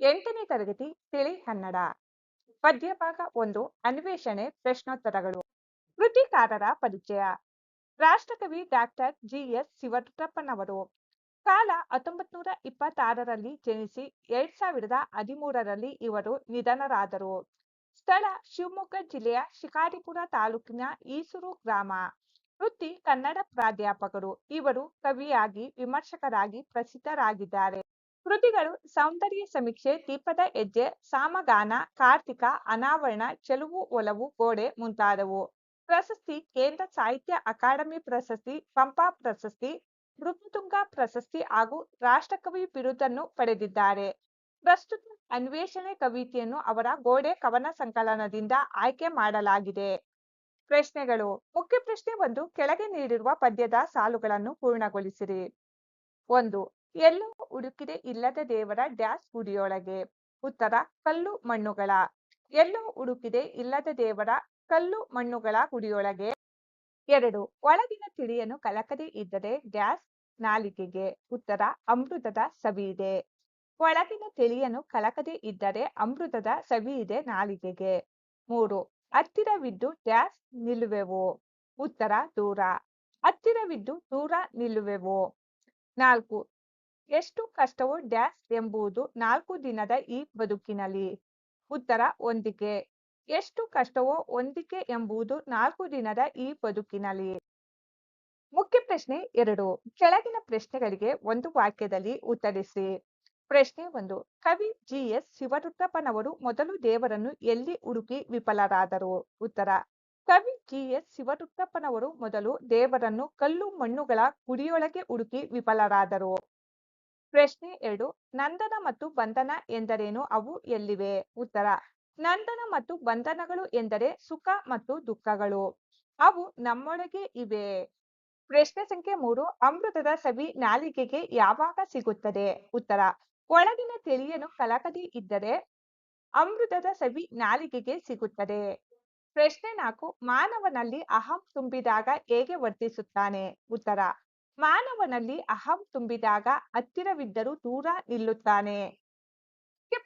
8ನೇ ತರಗತಿ ತಿಳಿ ಕನ್ನಡ ಪದ್ಯಭಾಗ 1 ಅನ್ವೇಷಣೆ ಪ್ರಶ್ನೋತ್ತರಗಳು. ಕೃತಿಕಾರರ ಪರಿಚಯ. ರಾಷ್ಟ್ರಕವಿ ಡಾಕ್ಟರ್ ಜಿಎಸ್ ಶಿವರುದ್ರಪ್ಪನವರು. ಕಾಲ 1926ರಲ್ಲಿ ಜನಿಸಿ 2013ರಲ್ಲಿ ಇವರು ನಿಧನರಾದರು. ಸ್ಥಳ ಶಿವಮೊಗ್ಗ ಜಿಲ್ಲೆಯ ಶಿಕಾರಿಪುರ ತಾಲೂಕಿನ ಈಸೂರು ಗ್ರಾಮ. ವೃತ್ತಿ ಕನ್ನಡ ಪ್ರಾಧ್ಯಾಪಕರು. ಇವರು ಕವಿಯಾಗಿ ವಿಮರ್ಶಕರಾಗಿ ಪ್ರಸಿದ್ಧರಾಗಿದ್ದಾರೆ. ಕೃತಿಗಳು ಸೌಂದರ್ಯ ಸಮೀಕ್ಷೆ, ದೀಪದ ಹೆಜ್ಜೆ, ಸಾಮಗಾನ, ಕಾರ್ತಿಕ, ಅನಾವರಣ, ಚೆಲುವು ಒಲವು, ಗೋಡೆ ಮುಂತಾದವು. ಪ್ರಶಸ್ತಿ ಕೇಂದ್ರ ಸಾಹಿತ್ಯ ಅಕಾಡೆಮಿ ಪ್ರಶಸ್ತಿ, ಪಂಪ ಪ್ರಶಸ್ತಿ, ನೃಪತುಂಗ ಪ್ರಶಸ್ತಿ ಹಾಗೂ ರಾಷ್ಟ್ರಕವಿ ಬಿರುದನ್ನು ಪಡೆದಿದ್ದಾರೆ. ಪ್ರಸ್ತುತ ಅನ್ವೇಷಣೆ ಕವಿತೆಯನ್ನು ಅವರ ಗೋಡೆ ಕವನ ಸಂಕಲನದಿಂದ ಆಯ್ಕೆ ಮಾಡಲಾಗಿದೆ. ಪ್ರಶ್ನೆಗಳು. ಮುಖ್ಯ ಪ್ರಶ್ನೆ 1. ಕೆಳಗೆ ನೀಡಿರುವ ಪದ್ಯದ ಸಾಲುಗಳನ್ನು ಪೂರ್ಣಗೊಳಿಸಿರಿ. 1. ಎಲ್ಲೋ ಹುಡುಕಿದೆ ಇಲ್ಲದ ದೇವರ ಡ್ಯಾಶ್ ಗುಡಿಯೊಳಗೆ. ಉತ್ತರ ಕಲ್ಲು ಮಣ್ಣುಗಳ. ಎಲ್ಲೋ ಹುಡುಕಿದೆ ಇಲ್ಲದ ದೇವರ ಕಲ್ಲು ಮಣ್ಣುಗಳ ಗುಡಿಯೊಳಗೆ. 2. ಒಳಗಿನ ತಿಳಿಯನ್ನು ಕಲಕದೆ ಇದ್ದರೆ ಡ್ಯಾಶ್ ನಾಲಿಗೆಗೆ. ಉತ್ತರ ಅಮೃತದ ಸವಿಯಿದೆ. ಒಳಗಿನ ತಿಳಿಯನ್ನು ಕಲಕದೆ ಇದ್ದರೆ ಅಮೃತದ ಸವಿಯಿದೆ ನಾಲಿಗೆಗೆ. 3. ಹತ್ತಿರವಿದ್ದು ಡ್ಯಾಶ್ ನಿಲ್ಲುವೆವು. ಉತ್ತರ ದೂರ. ಹತ್ತಿರವಿದ್ದು ದೂರ ನಿಲ್ಲುವೆವು. 4. ಎಷ್ಟು ಕಷ್ಟವೋ ಡ್ಯಾಶ್ ಎಂಬುದು 4 ದಿನದ ಈ ಬದುಕಿನಲ್ಲಿ. ಉತ್ತರ ಹೊಂದಿಕೆ. ಎಷ್ಟು ಕಷ್ಟವೋ ಹೊಂದಿಕೆ ಎಂಬುದು 4 ದಿನದ ಈ ಬದುಕಿನಲ್ಲಿ. ಮುಖ್ಯ ಪ್ರಶ್ನೆ 2. ಕೆಳಗಿನ ಪ್ರಶ್ನೆಗಳಿಗೆ ಒಂದು ವಾಕ್ಯದಲ್ಲಿ ಉತ್ತರಿಸಿ. ಪ್ರಶ್ನೆ 1. ಕವಿ ಜಿಎಸ್ ಶಿವರುದ್ರಪ್ಪನವರು ಮೊದಲು ದೇವರನ್ನು ಎಲ್ಲಿ ಹುಡುಕಿ ವಿಫಲರಾದರು. ಉತ್ತರ ಕವಿ ಜಿಎಸ್ ಶಿವರುದ್ರಪ್ಪನವರು ಮೊದಲು ದೇವರನ್ನು ಕಲ್ಲು ಮಣ್ಣುಗಳ ಗುಡಿಯೊಳಗೆ ಹುಡುಕಿ ವಿಫಲರಾದರು. ಪ್ರಶ್ನೆ 2. ನಂದನ ಮತ್ತು ಬಂಧನ ಎಂದರೇನು, ಅವು ಎಲ್ಲಿವೆ. ಉತ್ತರ ನಂದನ ಮತ್ತು ಬಂಧನಗಳು ಎಂದರೆ ಸುಖ ಮತ್ತು ದುಃಖಗಳು. ಅವು ನಮ್ಮೊಳಗೆ ಇವೆ. ಪ್ರಶ್ನೆ ಸಂಖ್ಯೆ 3. ಅಮೃತದ ಸವಿ ನಾಲಿಗೆಗೆ ಯಾವಾಗ ಸಿಗುತ್ತದೆ. ಉತ್ತರ ಒಳಗಿನ ತಿಳಿಯನ್ನು ಕಲಕದೆ ಇದ್ದರೆ ಅಮೃತದ ಸವಿ ನಾಲಿಗೆಗೆ ಸಿಗುತ್ತದೆ. ಪ್ರಶ್ನೆ 4. ಮಾನವನಲ್ಲಿ ಅಹಂ ತುಂಬಿದಾಗ ಹೇಗೆ ವರ್ತಿಸುತ್ತಾನೆ. ಉತ್ತರ ಮಾನವನಲ್ಲಿ ಅಹಂ ತುಂಬಿದಾಗ ಹತ್ತಿರವಿದ್ದರೂ ದೂರ ನಿಲ್ಲುತ್ತಾನೆ.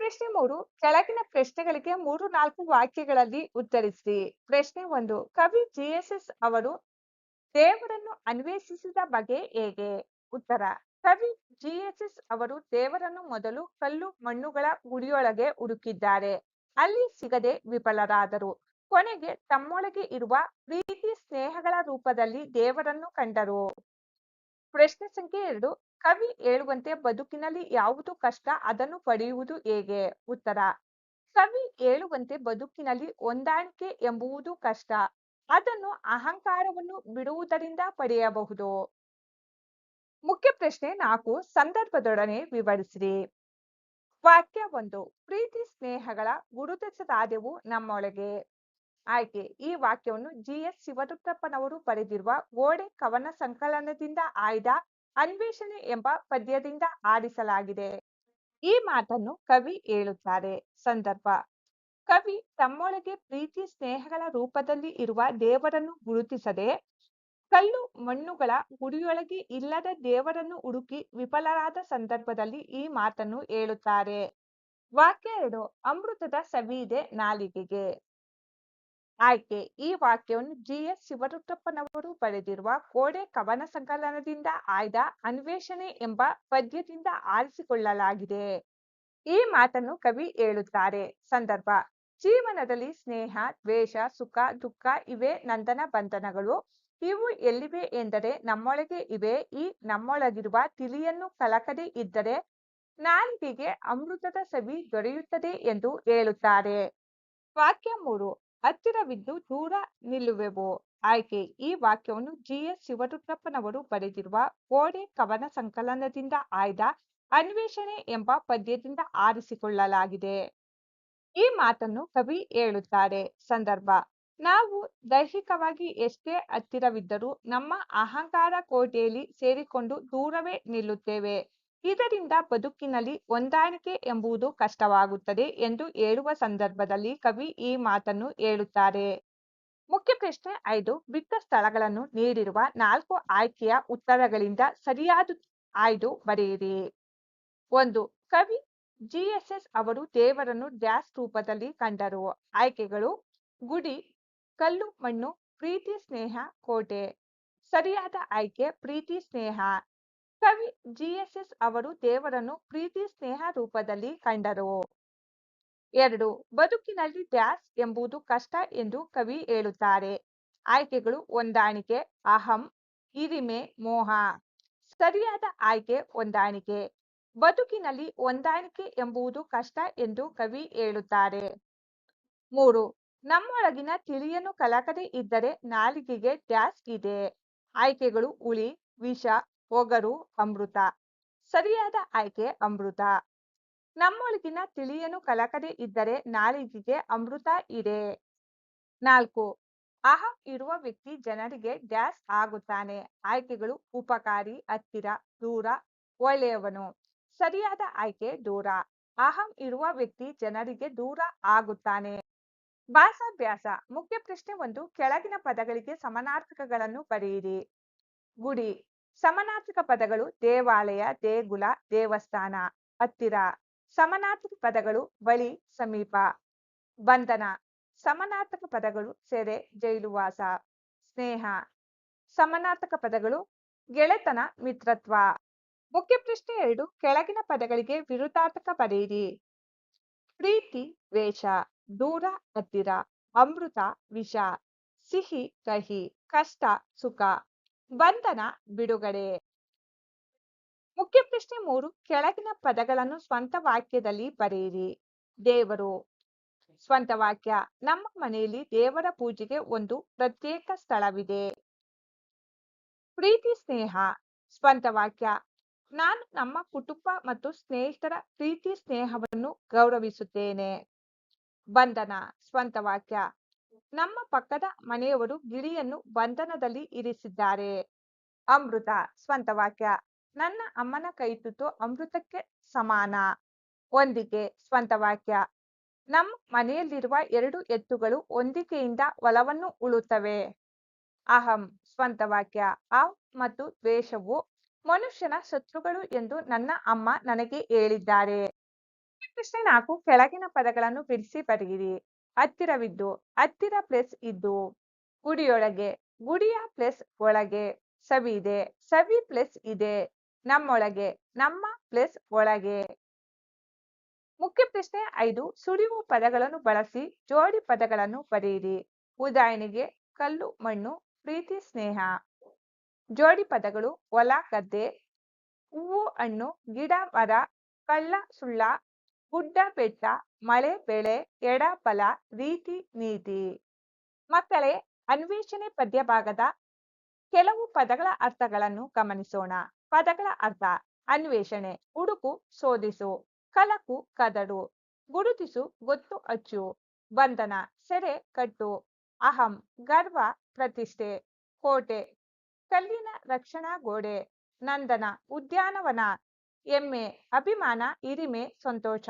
ಪ್ರಶ್ನೆ 3. ಕೆಳಗಿನ ಪ್ರಶ್ನೆಗಳಿಗೆ 3-4 ವಾಕ್ಯಗಳಲ್ಲಿ ಉತ್ತರಿಸಿ. ಪ್ರಶ್ನೆ 1. ಕವಿ ಜಿಎಸ್ಎಸ್ ಅವರು ದೇವರನ್ನು ಅನ್ವೇಷಿಸಿದ ಬಗೆ ಹೇಗೆ. ಉತ್ತರ ಕವಿ ಜಿಎಸ್ಎಸ್ ಅವರು ದೇವರನ್ನು ಮೊದಲು ಕಲ್ಲು ಮಣ್ಣುಗಳ ಗುಡಿಯೊಳಗೆ ಹುಡುಕಿದ್ದಾರೆ. ಅಲ್ಲಿ ಸಿಗದೆ ವಿಫಲರಾದರು. ಕೊನೆಗೆ ತಮ್ಮೊಳಗೆ ಇರುವ ಪ್ರೀತಿ ಸ್ನೇಹಗಳ ರೂಪದಲ್ಲಿ ದೇವರನ್ನು ಕಂಡರು. ಪ್ರಶ್ನೆ ಸಂಖ್ಯೆ 2. ಕವಿ ಹೇಳುವಂತೆ ಬದುಕಿನಲ್ಲಿ ಯಾವುದು ಕಷ್ಟ, ಅದನ್ನು ಪಡೆಯುವುದು ಹೇಗೆ. ಉತ್ತರ ಕವಿ ಹೇಳುವಂತೆ ಬದುಕಿನಲ್ಲಿ ಹೊಂದಾಣಿಕೆ ಎಂಬುದು ಕಷ್ಟ, ಅದನ್ನು ಅಹಂಕಾರವನ್ನು ಬಿಡುವುದರಿಂದ ಪಡೆಯಬಹುದು. ಮುಖ್ಯ ಪ್ರಶ್ನೆ 4. ಸಂದರ್ಭದೊಡನೆ ವಿವರಿಸಿರಿ. ವಾಕ್ಯ 1. ಪ್ರೀತಿ ಸ್ನೇಹಗಳ ಗುರುತಿಸದಾದೆವು ನಮ್ಮೊಳಗೆ. ಆಯ್ಕೆ. ಈ ವಾಕ್ಯವನ್ನು ಜಿಎಸ್ ಶಿವರುದ್ರಪ್ಪನವರು ಬರೆದಿರುವ ಗೋಡೆ ಕವನ ಸಂಕಲನದಿಂದ ಆಯ್ದ ಅನ್ವೇಷಣೆ ಎಂಬ ಪದ್ಯದಿಂದ ಆರಿಸಲಾಗಿದೆ. ಈ ಮಾತನ್ನು ಕವಿ ಹೇಳುತ್ತಾರೆ. ಸಂದರ್ಭ. ಕವಿ ತಮ್ಮೊಳಗೆ ಪ್ರೀತಿ ಸ್ನೇಹಗಳ ರೂಪದಲ್ಲಿ ಇರುವ ದೇವರನ್ನು ಗುರುತಿಸದೆ ಕಲ್ಲು ಮಣ್ಣುಗಳ ಗುಡಿಯೊಳಗೆ ಇಲ್ಲದ ದೇವರನ್ನು ಹುಡುಕಿ ವಿಫಲರಾದ ಸಂದರ್ಭದಲ್ಲಿ ಈ ಮಾತನ್ನು ಹೇಳುತ್ತಾರೆ. ವಾಕ್ಯ 2. ಅಮೃತದ ಸವಿಯಿದೆ ನಾಲಿಗೆಗೆ. ಆಯ್ಕೆ. ಈ ವಾಕ್ಯವನ್ನು ಜಿಎಸ್ ಶಿವರುದ್ರಪ್ಪನವರು ಬರೆದಿರುವ ಗೋಡೆ ಕವನ ಸಂಕಲನದಿಂದ ಆಯ್ದ ಅನ್ವೇಷಣೆ ಎಂಬ ಪದ್ಯದಿಂದ ಆರಿಸಿಕೊಳ್ಳಲಾಗಿದೆ. ಈ ಮಾತನ್ನು ಕವಿ ಹೇಳುತ್ತಾರೆ. ಸಂದರ್ಭ. ಜೀವನದಲ್ಲಿ ಸ್ನೇಹ, ದ್ವೇಷ, ಸುಖ, ದುಃಖ ಇವೆ ನಂದನ ಬಂಧನಗಳು. ಇವು ಎಲ್ಲಿವೆ ಎಂದರೆ ನಮ್ಮೊಳಗೆ ಇವೆ. ಈ ನಮ್ಮೊಳಗಿರುವ ತಿಳಿಯನ್ನು ಕಲಕದೆ ಇದ್ದರೆ ನಾಲಿಗೆಗೆ ಅಮೃತದ ಸವಿ ದೊರೆಯುತ್ತದೆ ಎಂದು ಹೇಳುತ್ತಾರೆ. ವಾಕ್ಯ 3. ಹತ್ತಿರವಿದ್ದು ದೂರ ನಿಲ್ಲುವೆವು. ಆಯ್ಕೆ. ಈ ವಾಕ್ಯವನ್ನು ಜಿಎಸ್ ಶಿವರುದ್ರಪ್ಪನವರು ಬರೆದಿರುವ ಗೋಡೆ ಕವನ ಸಂಕಲನದಿಂದ ಆಯ್ದ ಅನ್ವೇಷಣೆ ಎಂಬ ಪದ್ಯದಿಂದ ಆರಿಸಿಕೊಳ್ಳಲಾಗಿದೆ. ಈ ಮಾತನ್ನು ಕವಿ ಹೇಳುತ್ತಾರೆ. ಸಂದರ್ಭ. ನಾವು ದೈಹಿಕವಾಗಿ ಎಷ್ಟೇ ಹತ್ತಿರವಿದ್ದರೂ ನಮ್ಮ ಅಹಂಕಾರ ಕೋಟೆಯಲ್ಲಿ ಸೇರಿಕೊಂಡು ದೂರವೇ ನಿಲ್ಲುತ್ತೇವೆ. ಇದರಿಂದ ಬದುಕಿನಲ್ಲಿ ಹೊಂದಾಣಿಕೆ ಎಂಬುದು ಕಷ್ಟವಾಗುತ್ತದೆ ಎಂದು ಹೇಳುವ ಸಂದರ್ಭದಲ್ಲಿ ಕವಿ ಈ ಮಾತನ್ನು ಹೇಳುತ್ತಾರೆ. ಮುಖ್ಯ ಪ್ರಶ್ನೆ 5. ಬಿಟ್ಟ ಸ್ಥಳಗಳನ್ನು ನೀಡಿರುವ 4 ಆಯ್ಕೆಯ ಉತ್ತರಗಳಿಂದ ಸರಿಯಾದ ಆಯ್ದು ಬರೆಯಿರಿ. 1. ಕವಿ ಜಿಎಸ್ಎಸ್ ಅವರು ದೇವರನ್ನು ಡ್ಯಾಶ್ ರೂಪದಲ್ಲಿ ಕಂಡರು. ಆಯ್ಕೆಗಳು: ಗುಡಿ, ಕಲ್ಲು ಮಣ್ಣು, ಪ್ರೀತಿ ಸ್ನೇಹ, ಕೋಟೆ. ಸರಿಯಾದ ಆಯ್ಕೆ ಪ್ರೀತಿ ಸ್ನೇಹ. ಕವಿ ಜಿಎಸ್ಎಸ್ ಅವರು ದೇವರನ್ನು ಪ್ರೀತಿ ಸ್ನೇಹ ರೂಪದಲ್ಲಿ ಕಂಡರು. 2. ಬದುಕಿನಲ್ಲಿ ಡ್ಯಾಶ್ ಎಂಬುದು ಕಷ್ಟ ಎಂದು ಕವಿ ಹೇಳುತ್ತಾರೆ. ಆಯ್ಕೆಗಳು: ಹೊಂದಾಣಿಕೆ, ಅಹಂ, ಹಿರಿಮೆ, ಮೋಹ. ಸರಿಯಾದ ಆಯ್ಕೆ ಹೊಂದಾಣಿಕೆ. ಬದುಕಿನಲ್ಲಿ ಹೊಂದಾಣಿಕೆ ಎಂಬುದು ಕಷ್ಟ ಎಂದು ಕವಿ ಹೇಳುತ್ತಾರೆ. 3. ನಮ್ಮೊಳಗಿನ ತಿಳಿಯನ್ನು ಕಲಕದೆ ಇದ್ದರೆ ನಾಲಿಗೆಗೆ ಡ್ಯಾಶ್ ಇದೆ. ಆಯ್ಕೆಗಳು: ಹುಳಿ, ವಿಷ, ಒಗರು, ಅಮೃತ. ಸರಿಯಾದ ಆಯ್ಕೆ ಅಮೃತ. ನಮ್ಮೊಳಗಿನ ತಿಳಿಯನ್ನು ಕಲಕದೆ ಇದ್ದರೆ ನಾಲಿಗೆಗೆ ಅಮೃತ ಇದೆ. 4. ಅಹಂ ಇರುವ ವ್ಯಕ್ತಿ ಜನರಿಗೆ ಡ್ಯಾಶ್ ಆಗುತ್ತಾನೆ. ಆಯ್ಕೆಗಳು: ಉಪಕಾರಿ, ಹತ್ತಿರ, ದೂರ, ಒಳ್ಳೆಯವನು. ಸರಿಯಾದ ಆಯ್ಕೆ ದೂರ. ಅಹಂ ಇರುವ ವ್ಯಕ್ತಿ ಜನರಿಗೆ ದೂರ ಆಗುತ್ತಾನೆ. ಭಾಷಾಭ್ಯಾಸ. ಮುಖ್ಯ ಪ್ರಶ್ನೆ 1. ಕೆಳಗಿನ ಪದಗಳಿಗೆ ಸಮಾನಾರ್ಥಕಗಳನ್ನು ಬರೆಯಿರಿ. ಗುಡಿ. ಸಮಾನಾರ್ಥಕ ಪದಗಳು: ದೇವಾಲಯ, ದೇಗುಲ, ದೇವಸ್ಥಾನ, ಹತ್ತಿರ. ಸಮಾನಾರ್ಥಕ ಪದಗಳು: ಬಳಿ, ಸಮೀಪ. ಬಂಧನ. ಸಮಾನಾರ್ಥಕ ಪದಗಳು: ಸೆರೆ, ಜೈಲುವಾಸ, ಸ್ನೇಹ. ಸಮಾನಾರ್ಥಕ ಪದಗಳು: ಗೆಳೆತನ, ಮಿತ್ರತ್ವ. ಮುಖ್ಯ ಪ್ರಶ್ನೆ 2. ಕೆಳಗಿನ ಪದಗಳಿಗೆ ವಿರುದ್ಧಾರ್ಥಕ ಬರೆಯಿರಿ. ಪ್ರೀತಿ, ದ್ವೇಷ, ದೂರ, ಹತ್ತಿರ, ಅಮೃತ, ವಿಷ, ಸಿಹಿ, ಕಹಿ, ಕಷ್ಟ, ಸುಖ. ಬಂಧನ, ಬಿಡುಗಡೆ. ಮುಖ್ಯ ಪ್ರಶ್ನೆ 3. ಕೆಳಗಿನ ಪದಗಳನ್ನು ಸ್ವಂತ ವಾಕ್ಯದಲ್ಲಿ ಬರೆಯಿರಿ. ದೇವರು. ಸ್ವಂತ ವಾಕ್ಯ: ನಮ್ಮ ಮನೆಯಲ್ಲಿ ದೇವರ ಪೂಜೆಗೆ ಒಂದು ಪ್ರತ್ಯೇಕ ಸ್ಥಳವಿದೆ. ಪ್ರೀತಿ ಸ್ನೇಹ. ಸ್ವಂತ ವಾಕ್ಯ: ನಾನು ನಮ್ಮ ಕುಟುಂಬ ಮತ್ತು ಸ್ನೇಹಿತರ ಪ್ರೀತಿ ಸ್ನೇಹವನ್ನು ಗೌರವಿಸುತ್ತೇನೆ. ಬಂಧನ. ಸ್ವಂತ ವಾಕ್ಯ: ನಮ್ಮ ಪಕ್ಕದ ಮನೆಯವರು ಗಿಳಿಯನ್ನು ಬಂಧನದಲ್ಲಿ ಇರಿಸಿದ್ದಾರೆ. ಅಮೃತ. ಸ್ವಂತ ವಾಕ್ಯ: ನನ್ನ ಅಮ್ಮನ ಕೈತುತ್ತು ಅಮೃತಕ್ಕೆ ಸಮಾನ. ಹೊಂದಿಕೆ. ಸ್ವಂತ ವಾಕ್ಯ: ನಮ್ಮ ಮನೆಯಲ್ಲಿರುವ 2 ಎತ್ತುಗಳು ಹೊಂದಿಕೆಯಿಂದ ಹೊಲವನ್ನು ಉಳುತ್ತವೆ. ಅಹಂ. ಸ್ವಂತ ವಾಕ್ಯ: ಅಹಂ ಮತ್ತು ದ್ವೇಷವು ಮನುಷ್ಯನ ಶತ್ರುಗಳು ಎಂದು ನನ್ನ ಅಮ್ಮ ನನಗೆ ಹೇಳಿದ್ದಾರೆ. ಪ್ರಶ್ನೆ 4. ಕೆಳಗಿನ ಪದಗಳನ್ನು ಬಿಡಿಸಿ ಬರೆಯಿರಿ. ಹತ್ತಿರವಿದ್ದು, ಹತ್ತಿರ ಪ್ಲಸ್ ಇದ್ದು. ಗುಡಿಯೊಳಗೆ, ಗುಡಿಯ ಪ್ಲಸ್ ಒಳಗೆ. ಸವಿದೆ, ಸವಿ ಪ್ಲಸ್ ಇದೆ. ನಮ್ಮೊಳಗೆ, ನಮ್ಮ ಪ್ಲಸ್ ಒಳಗೆ. ಮುಖ್ಯ ಪ್ರಶ್ನೆ 5. ಸುಳಿವು ಪದಗಳನ್ನು ಬಳಸಿ ಜೋಡಿ ಪದಗಳನ್ನು ಬರೆಯಿರಿ. ಉದಾಹರಣೆಗೆ: ಕಲ್ಲು ಮಣ್ಣು, ಪ್ರೀತಿ ಸ್ನೇಹ. ಜೋಡಿ ಪದಗಳು: ಹೊಲ ಗದ್ದೆ, ಹೂವು ಹಣ್ಣು, ಗಿಡ ಮರ, ಕಳ್ಳ ಸುಳ್ಳ, ಗುಡ್ಡ ಬೆಟ್ಟ, ಮಳೆ ಬೆಳೆ, ಎಡ ಬಲ, ರೀತಿ ನೀತಿ. ಮಕ್ಕಳೇ, ಅನ್ವೇಷಣೆ ಪದ್ಯಭಾಗದ ಕೆಲವು ಪದಗಳ ಅರ್ಥಗಳನ್ನು ಗಮನಿಸೋಣ. ಪದಗಳ ಅರ್ಥ: ಅನ್ವೇಷಣೆ: ಹುಡುಕು, ಶೋಧಿಸು. ಕಲಕು, ಕದಡು. ಗುರುತಿಸು, ಗೊತ್ತು ಹಚ್ಚು. ಬಂಧನ: ಸೆರೆ, ಕಟ್ಟು. ಅಹಂ: ಗರ್ವ, ಪ್ರತಿಷ್ಠೆ. ಕೋಟೆ: ಕಲ್ಲಿನ ರಕ್ಷಣಾ ಗೋಡೆ. ನಂದನ: ಉದ್ಯಾನವನ. ಹೆಮ್ಮೆ: ಅಭಿಮಾನ, ಹಿರಿಮೆ, ಸಂತೋಷ.